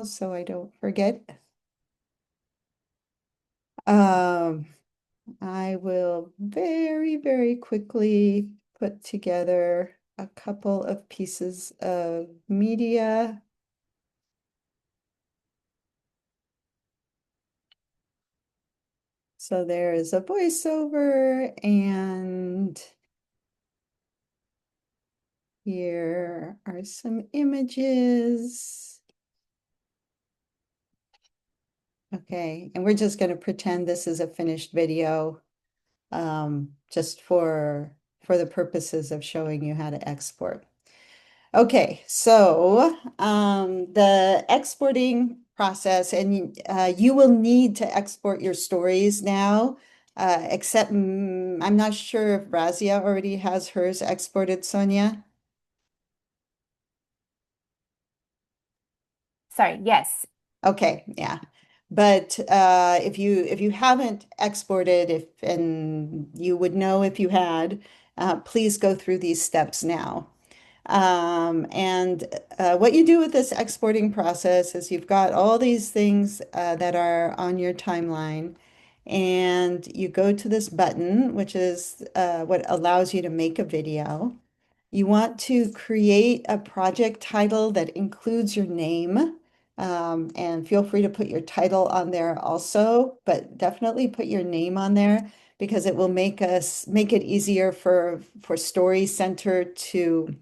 so I don't forget. Um, I will very quickly put together a couple of pieces of media. So there is a voiceover, and here are some images. Okay, and we're just going to pretend this is a finished video, just for the purposes of showing you how to export. Okay, so the exporting process, and you will need to export your stories now, except I'm not sure if Razia already has hers exported, Sonia. Sorry, yes. Okay, yeah. But if you haven't exported, if and you would know if you had, please go through these steps now. And what you do with this exporting process is you've got all these things that are on your timeline, and you go to this button, which is what allows you to make a video. You want to create a project title that includes your name, and feel free to put your title on there also, but definitely put your name on there because it will make it easier for StoryCenter to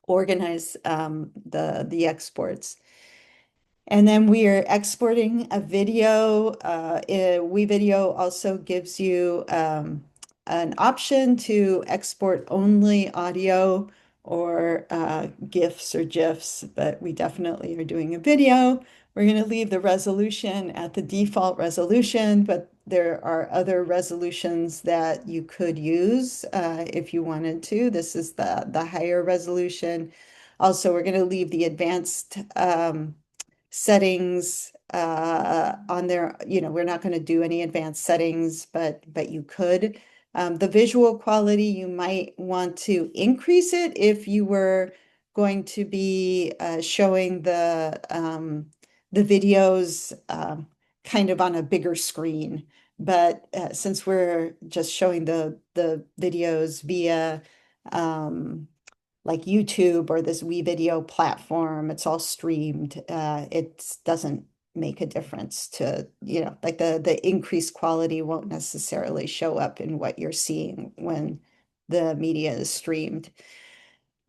organize the exports. And then we are exporting a video. WeVideo also gives you an option to export only audio or GIFs or GIFs, but we definitely are doing a video. We're going to leave the resolution at the default resolution, but there are other resolutions that you could use if you wanted to. This is the higher resolution. Also, we're going to leave the advanced settings on there. We're not going to do any advanced settings, but you could. The visual quality, you might want to increase it if you were going to be showing the videos kind of on a bigger screen. But since we're just showing the videos via like YouTube or this WeVideo platform, it's all streamed. It doesn't make a difference to, like the increased quality won't necessarily show up in what you're seeing when the media is streamed.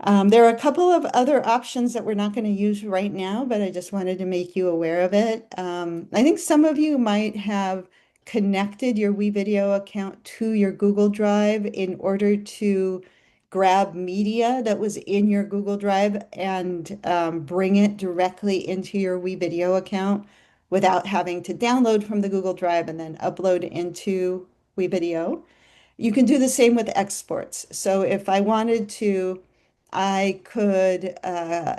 There are a couple of other options that we're not going to use right now, but I just wanted to make you aware of it. I think some of you might have connected your WeVideo account to your Google Drive in order to grab media that was in your Google Drive and bring it directly into your WeVideo account without having to download from the Google Drive and then upload into WeVideo. You can do the same with exports. So if I wanted to, I could uh,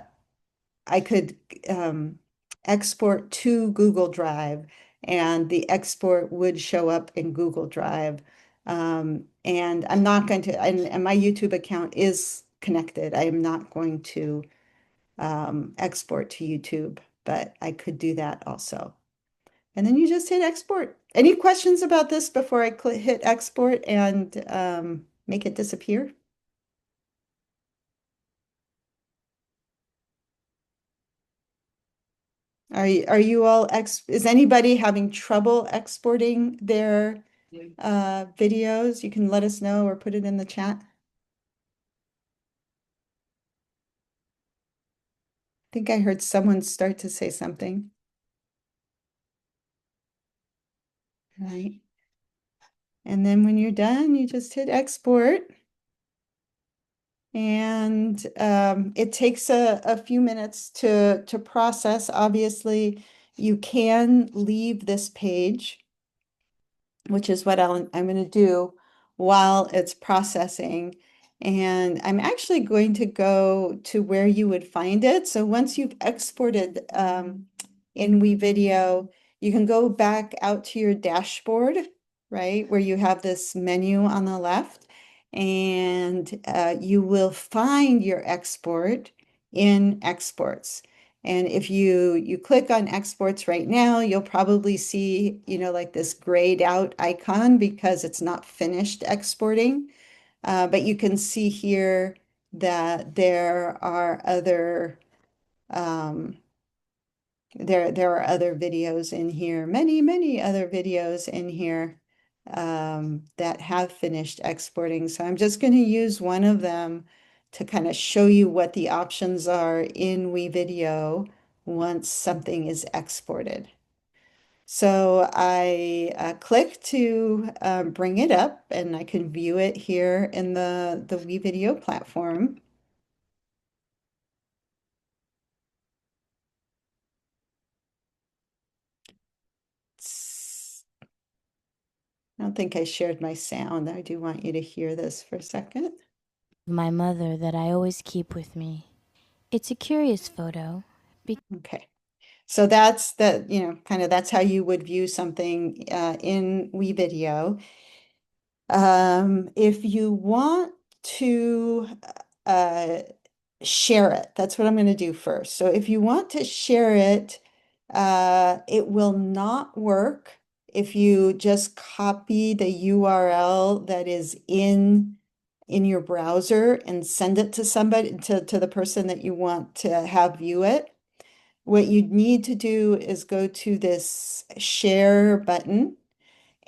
I could export to Google Drive, and the export would show up in Google Drive. And I'm not going to, and my YouTube account is connected. I am not going to export to YouTube, but I could do that also. And then you just hit export. Any questions about this before I hit export and make it disappear? Are you all is anybody having trouble exporting their videos? You can let us know or put it in the chat. I think I heard someone start to say something. Right. And then when you're done, you just hit export. And it takes a few minutes to process. Obviously, you can leave this page, which is what I'm going to do while it's processing. And I'm actually going to go to where you would find it. So once you've exported in WeVideo, you can go back out to your dashboard, right, where you have this menu on the left, and you will find your export in exports. And if you click on exports right now, you'll probably see, like this grayed out icon because it's not finished exporting. But you can see here that um, there are other videos in here, many other videos in here that have finished exporting. So I'm just going to use one of them to kind of show you what the options are in WeVideo once something is exported. So I click to bring it up, and I can view it here in the WeVideo platform. I don't think I shared my sound. I do want you to hear this for a second. My mother that I always keep with me. It's a curious photo. Okay. So that's how you would view something in WeVideo. If you want to uh, share it, that's what I'm going to do first. So if you want to share it, it will not work if you just copy the URL that is in your browser and send it to somebody, to the person that you want to have view it. What you need to do is go to this share button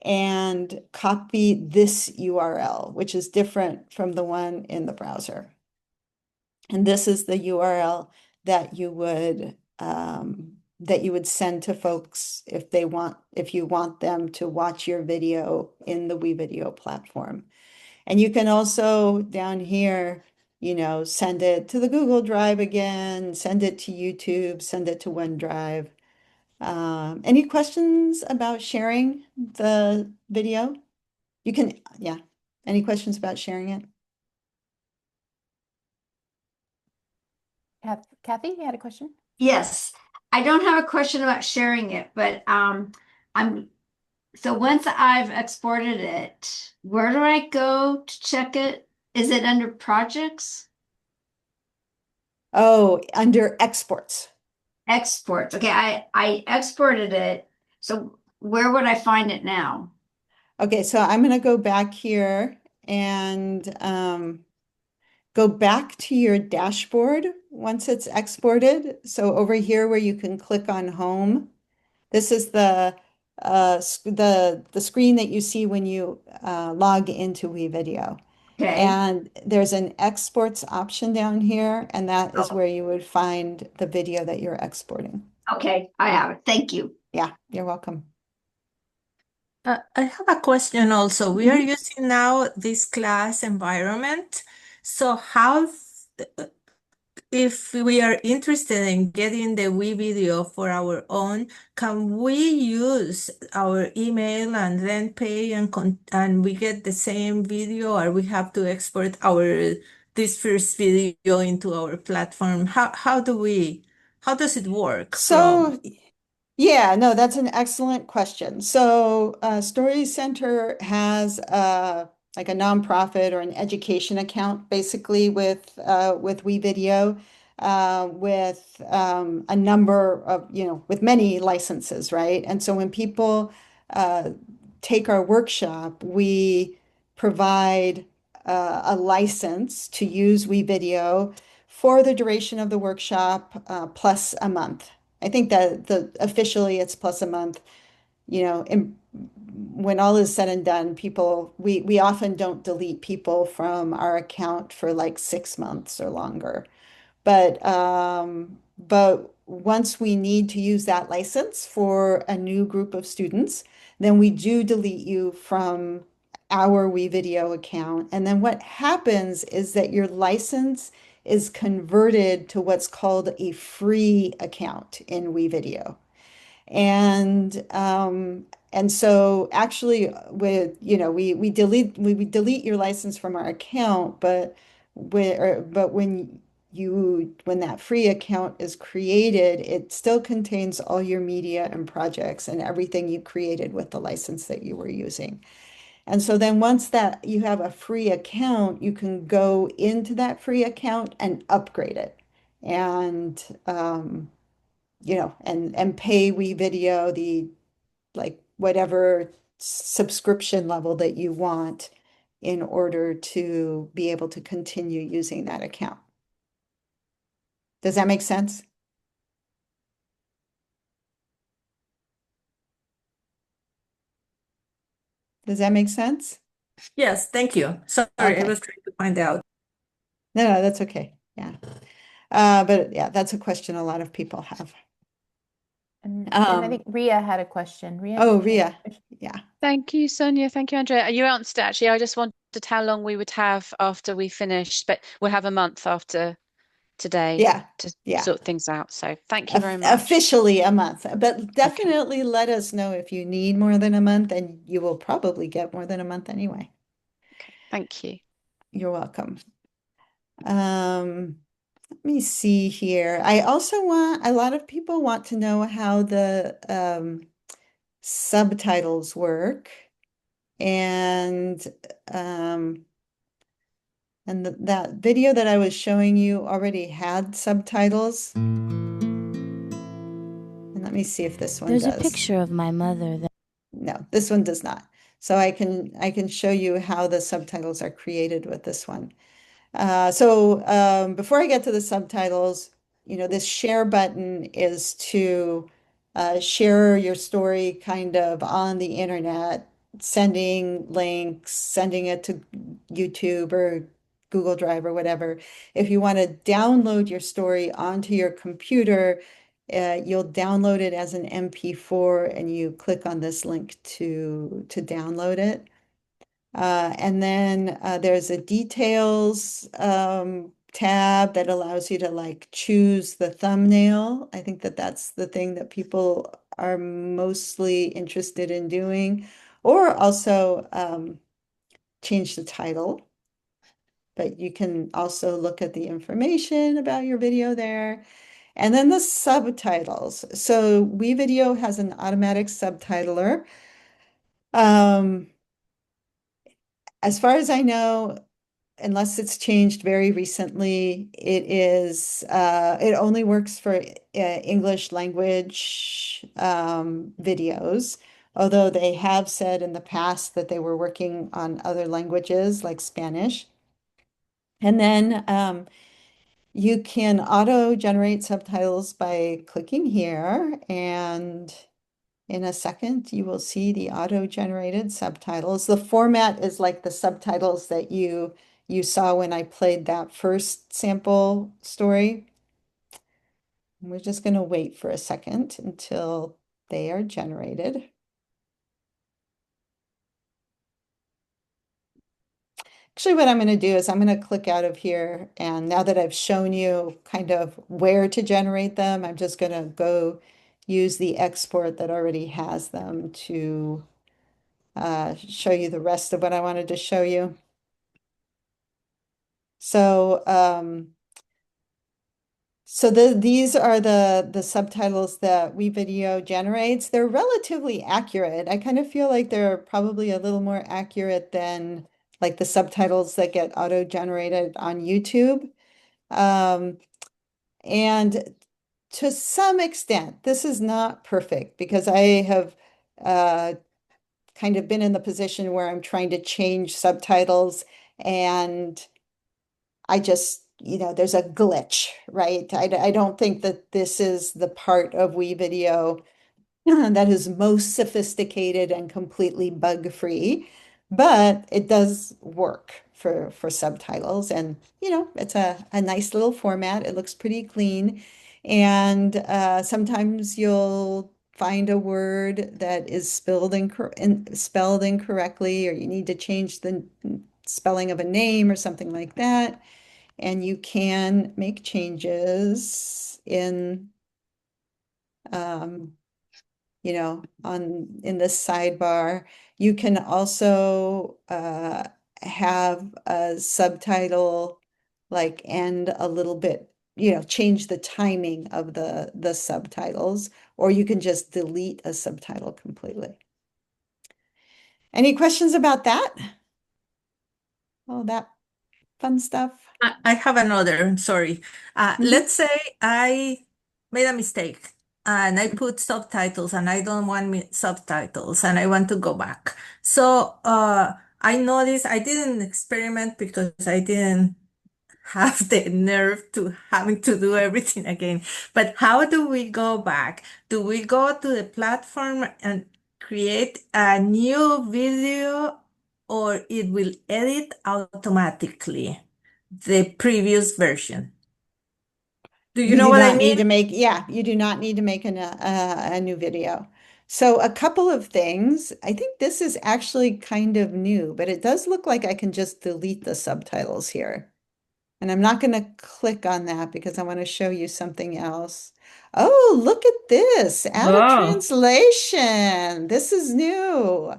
and copy this URL, which is different from the one in the browser. And this is the URL that you would send to folks if you want them to watch your video in the WeVideo platform. And you can also down here, send it to the Google Drive again, send it to YouTube, send it to OneDrive. Any questions about sharing the video? Yeah. Any questions about sharing it? Kathy, you had a question? Yes, I don't have a question about sharing it, but I'm so once I've exported it, where do I go to check it? Is it under projects? Oh, under exports. Exports. Okay, I exported it. So where would I find it now? Okay, so I'm going to go back here and go back to your dashboard once it's exported. So over here where you can click on home, this is the screen that you see when you log into WeVideo. Okay. And there's an exports option down here, and that is Oh, where you would find the video that you're exporting. okay, I have it. Thank you. Yeah, you're welcome. I have a question also. We are Mhm. using now this class environment. So if we are interested in getting the WeVideo for our own, can we use our email and then pay and we get the same video, or we have to export this first video into our platform? How does it work from? So, yeah, no, that's an excellent question. So, StoryCenter has like a nonprofit or an education account, basically with WeVideo, with a number of with many licenses, right? And so when people uh, take our workshop, we provide a license to use WeVideo for the duration of the workshop, plus a month. I think that officially it's plus a month. And when all is said and done, we often don't delete people from our account for like 6 months or longer. But once we need to use that license for a new group of students, then we do delete you from our WeVideo account. And then what happens is that your license is converted to what's called a free account in WeVideo. And so actually with we delete your license from our account, but when that free account is created, it still contains all your media and projects and everything you created with the license that you were using. And so then once that you have a free account, you can go into that free account and upgrade it. And and pay WeVideo the like whatever subscription level that you want in order to be able to continue using that account. Does that make sense? Does that make sense? Yes, thank you. Sorry, I Okay. was trying to find out. No, that's okay. Yeah. But yeah, that's a question a lot of people have. And I think Ria had a question. Ria, did you have a Ria. question? Yeah. Thank you, Sonia. Thank you, Andrea. You answered actually. I just wondered how long we would have after we finished, but we'll have a month after today Yeah. to Yeah. sort things out. So thank you very much. Officially a month, but Okay. definitely let us know if you need more than a month, and you will probably get more than a month anyway. Okay. Thank you. You're welcome. Let me see here. I also want, a lot of people want to know how the subtitles work. And that video that I was showing you already had subtitles. And let me see if this one There's a does. picture of my mother that No, this one does not. So I can show you how the subtitles are created with this one. Before I get to the subtitles, this share button is to share your story kind of on the internet, sending links, sending it to YouTube or Google Drive or whatever. If you want to download your story onto your computer, you'll download it as an MP4 and you click on this link to download it. And then there's a details tab that allows you to like choose the thumbnail. I think that's the thing that people are mostly interested in doing, or also change the title. But you can also look at the information about your video there. And then the subtitles. So WeVideo has an automatic subtitler. As far as I know, unless it's changed very recently, it only works for English language videos, although they have said in the past that they were working on other languages like Spanish. And then you can auto-generate subtitles by clicking here, and in a second, you will see the auto-generated subtitles. The format is like the subtitles that you saw when I played that first sample story. We're just going to wait for a second until they are generated. Actually, what I'm going to do is I'm going to click out of here, and now that I've shown you kind of where to generate them, I'm just going to go use the export that already has them to show you the rest of what I wanted to show you. So, these are the subtitles that WeVideo generates. They're relatively accurate. I kind of feel like they're probably a little more accurate than like the subtitles that get auto-generated on YouTube. And to some extent, this is not perfect because I have kind of been in the position where I'm trying to change subtitles and I just, there's a glitch, right? I don't think that this is the part of WeVideo that is most sophisticated and completely bug-free, but it does work for subtitles. And, it's a nice little format. It looks pretty clean. And sometimes you'll find a word that is spelled incorrectly, or you need to change the spelling of a name or something like that. And you can make changes in in this sidebar. You can also have a subtitle like end a little bit, change the timing of the subtitles, or you can just delete a subtitle completely. Any questions about that? All that fun stuff. I have another, sorry. Let's say I made a mistake and I put subtitles and I don't want subtitles and I want to go back. So I noticed I didn't experiment because I didn't have the nerve to having to do everything again. But how do we go back? Do we go to the platform and create a new video, or it will edit automatically the previous version? Do you You know do what I not need mean? to make, yeah, you do not need to make a new video. So a couple of things. I think this is actually kind of new, but it does look like I can just delete the subtitles here. And I'm not going to click on that because I want to show you something else. Oh, look at this. Add a Wow. translation. This is new.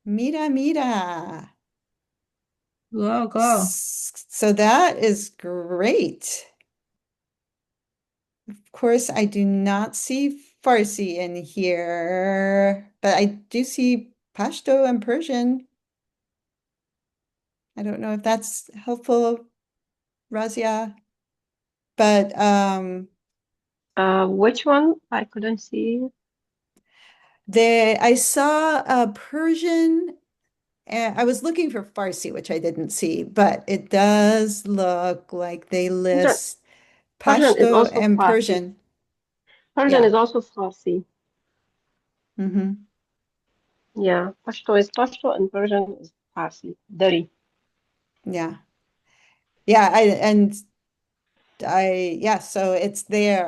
Mira, mira. Go, go. So that is great. Of course, I do not see Farsi in here, but I do see Pashto and Persian. I don't know if that's helpful, Razia, but Which one? I couldn't see. I saw Persian. I was looking for Farsi, which I didn't see, but it does look like they Persian, list Persian is Pashto also and Farsi. Persian. Persian Yeah. is also Farsi. Hmm. Yeah, Pashto is Pashto and Persian is Farsi. Dari. Yeah. Yeah. Yeah, so it's there.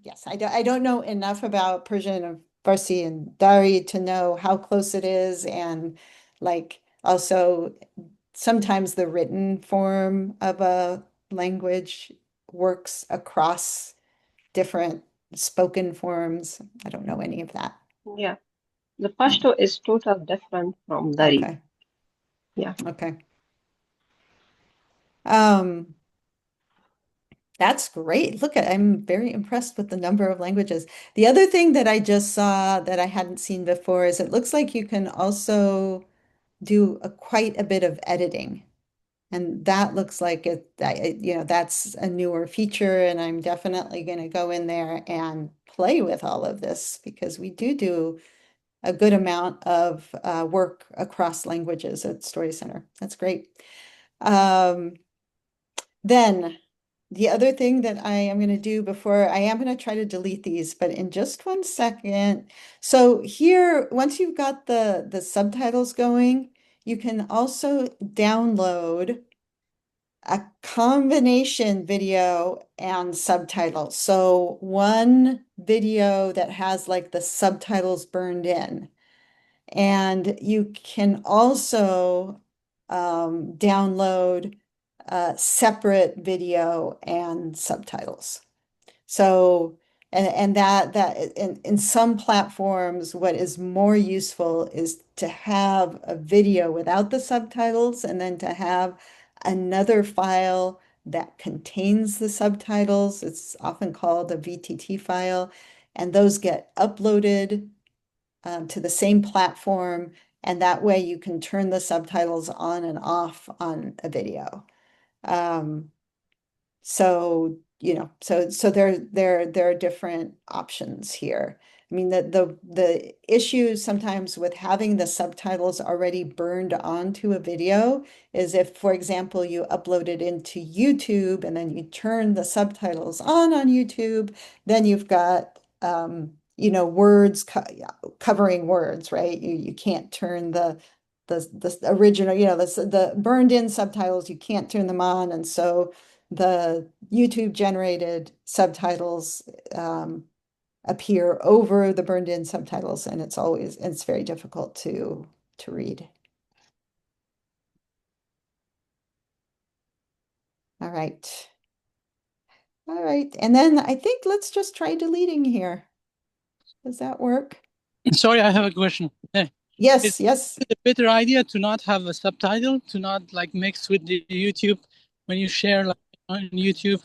Yes, I don't know enough about Persian or Farsi and Dari to know how close it is. And like also sometimes the written form of a language works across different spoken forms. I don't know any of that. Yeah, the Yeah. Pashto is total different from Dari. Okay. Yeah. Okay. Um, That's great. I'm very impressed with the number of languages. The other thing that I just saw that I hadn't seen before is it looks like you can also do quite a bit of editing. And that looks like that's a newer feature. And I'm definitely going to go in there and play with all of this because we do a good amount of work across languages at Story Center. That's great. Um, then the other thing that I am going to do before I am going to try to delete these, but in just 1 second. So here, once you've got the subtitles going, you can also download a combination video and subtitles. So one video that has like the subtitles burned in. And you can also download separate video and subtitles. So, and that in some platforms, what is more useful is to have a video without the subtitles and then to have another file that contains the subtitles. It's often called a VTT file, and those get uploaded to the same platform, and that way you can turn the subtitles on and off on a video. Um, so, there are different options here. I mean, the issue sometimes with having the subtitles already burned onto a video is if, for example, you upload it into YouTube and then you turn the subtitles on YouTube, then you've got words covering words, right? You can't turn the original, the burned in subtitles, you can't turn them on, and so the YouTube generated subtitles appear over the burned in subtitles, and it's very difficult to read. All right. All right. And then I think let's just try deleting here. Does that work? Sorry, I have a question. Is Yes. it a better idea to not have a subtitle, to not like mix with the YouTube when you share like on YouTube?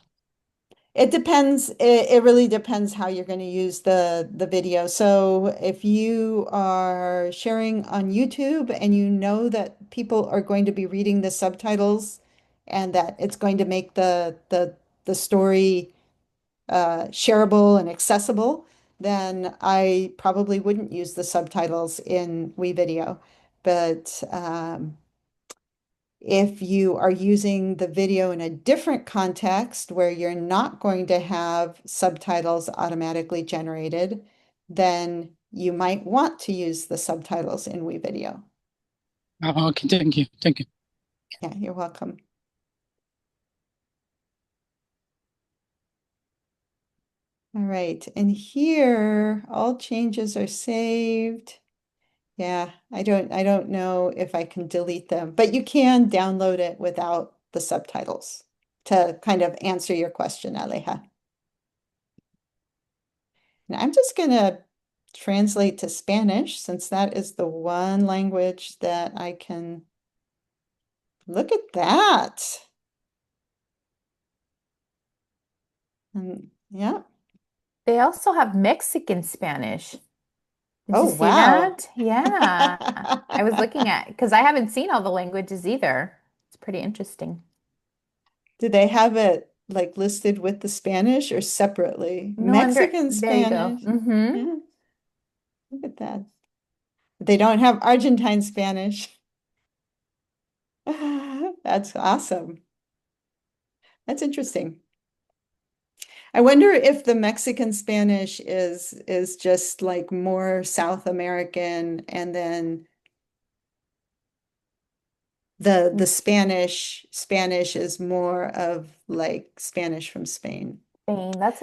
It depends. It really depends how you're going to use the video. So if you are sharing on YouTube and you know that people are going to be reading the subtitles and that it's going to make the story shareable and accessible, then I probably wouldn't use the subtitles in WeVideo. But if you are using the video in a different context where you're not going to have subtitles automatically generated, then you might want to use the subtitles in WeVideo. Okay, thank you. Thank you. Yeah, you're welcome. All right, and here all changes are saved. Yeah, I don't know if I can delete them, but you can download it without the subtitles to kind of answer your question, Aleja. And I'm just gonna translate to Spanish since that is the one language that I can. Look at that. And yeah. They also have Mexican Spanish. Did Oh, you see wow. that? Yeah. I was looking at, because I haven't seen all the languages either. It's pretty interesting. Do they have it like listed with the Spanish or separately? No, Mexican there you go. Spanish. Mm-hmm. Yeah, look at that. They don't have Argentine Spanish. That's awesome. That's interesting. I wonder if the Mexican Spanish is just like more South American, and then the Spanish is more of like Spanish from Spain. Spain. That's